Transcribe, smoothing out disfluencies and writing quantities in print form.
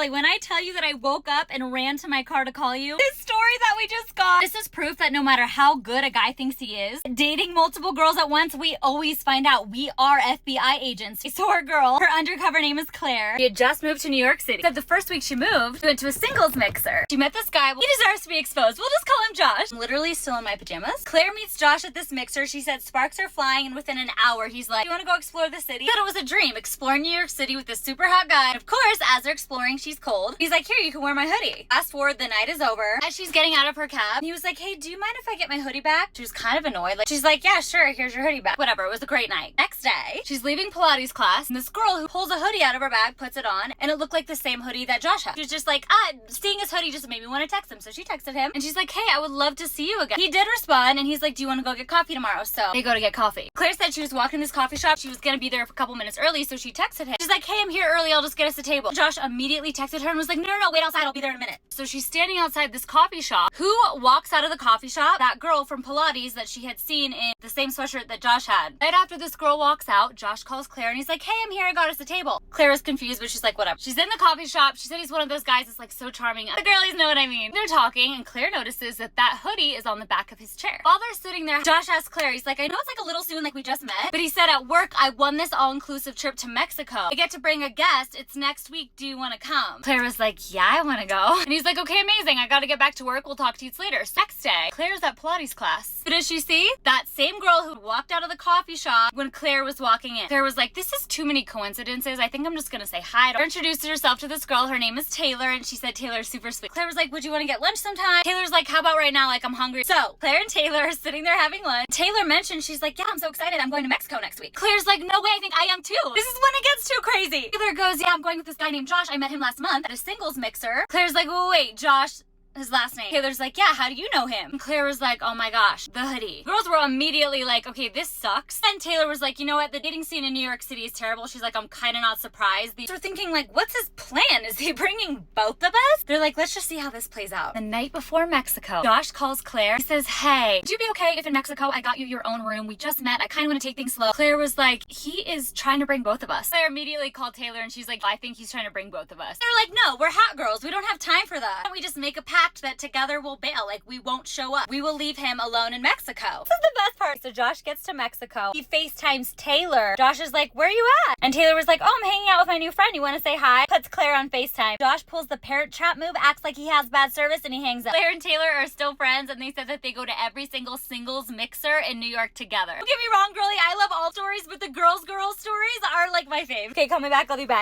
Kelly, when I tell you that I woke up and ran to my car to call you, this story that we just got, this is proof that no matter how good a guy thinks he is, dating multiple girls at once, we always find out we are FBI agents. So our girl, her undercover name is Claire. She had just moved to New York City. Said the first week she moved, she went to a singles mixer. She met this guy. He deserves to be exposed. We'll just call him Josh. I'm literally still in my pajamas. Claire meets Josh at this mixer. She said sparks are flying, and within an hour, he's like, you want to go explore the city? He said it was a dream, exploring New York City with this super hot guy. And of course, as they're exploring, she's cold. He's like, here, you can wear my hoodie. Fast forward, the night is over. As she's getting out of her cab, he was like, hey, do you mind if I get my hoodie back? She was kind of annoyed. She's like, yeah, sure, here's your hoodie back. Whatever, it was a great night. Next day, she's leaving Pilates class, and this girl who pulls a hoodie out of her bag puts it on, and it looked like the same hoodie that Josh had. She was just like, seeing his hoodie just made me want to text him. So she texted him, and she's like, hey, I would love to see you again. He did respond, and he's like, do you want to go get coffee tomorrow? So they go to get coffee. Claire said she was walking this coffee shop. She was gonna be there for a couple minutes early, so she texted him. She's like, hey, I'm here early, I'll just get us a table. Josh immediately texted her and was like, no, wait outside, I'll be there in a minute. So she's standing outside this coffee shop. Who walks out of the coffee shop? That girl from Pilates that she had seen in the same sweatshirt that Josh had. Right after this girl walks out, Josh calls Claire and he's like, hey, I'm here, I got us a table. Claire is confused, but she's like, whatever. She's in the coffee shop. She said he's one of those guys that's like so charming. The girlies know what I mean. They're talking, and Claire notices that hoodie is on the back of his chair. While they're sitting there, Josh asks Claire, he's like, I know it's like a little soon, like we just met, but he said at work, I won this all-inclusive trip to Mexico. I get to bring a guest. It's next week. Do you want to come? Claire was like, yeah, I want to go. And he's like, okay, amazing. I got to get back to work. We'll talk to you later. So next day, Claire's at Pilates class. Who does she see? That same girl who walked out of the coffee shop when Claire was walking in. Claire was like, this is too many coincidences. I think I'm just going to say hi. Claire introduced herself to this girl. Her name is Taylor, and she said Taylor's super sweet. Claire was like, would you want to get lunch sometime? Taylor's like, how about right now? Like, I'm hungry. So Claire and Taylor are sitting there having lunch. Taylor mentioned, she's like, yeah, I'm so excited. I'm going to Mexico next week. Claire's like, no way. I think I am too. This is when it gets too crazy. Taylor goes, yeah, I'm going with this guy named Josh. I met him last month at a singles mixer. Claire's like, oh, wait, Josh, his last name. Taylor's like, yeah, how do you know him? And Claire was like, oh my gosh, the hoodie. Girls were immediately like, okay, this sucks. And Taylor was like, you know what? The dating scene in New York City is terrible. She's like, I'm kind of not surprised. They're thinking like, what's his plan? Is he bringing both of us? They're like, let's just see how this plays out. The night before Mexico, Josh calls Claire. He says, hey, would you be okay if in Mexico I got you your own room? We just met. I kind of want to take things slow. Claire was like, he is trying to bring both of us. Claire immediately called Taylor and she's like, I think he's trying to bring both of us. They're like, no, we're hot girls. We don't have time for that. We just make a pact that together we'll bail. Like, we won't show up. We will leave him alone in Mexico. This is the best part. So Josh gets to Mexico. He FaceTimes Taylor. Josh is like, where are you at? And Taylor was like, oh, I'm hanging out with my new friend. You want to say hi? Puts Claire on FaceTime. Josh pulls the parent trap move, acts like he has bad service, and he hangs up. Claire and Taylor are still friends, and they said that they go to every single singles mixer in New York together. Don't get me wrong, girlie. I love all stories, but the girls stories are like my fave. Okay, call me back. I'll be back.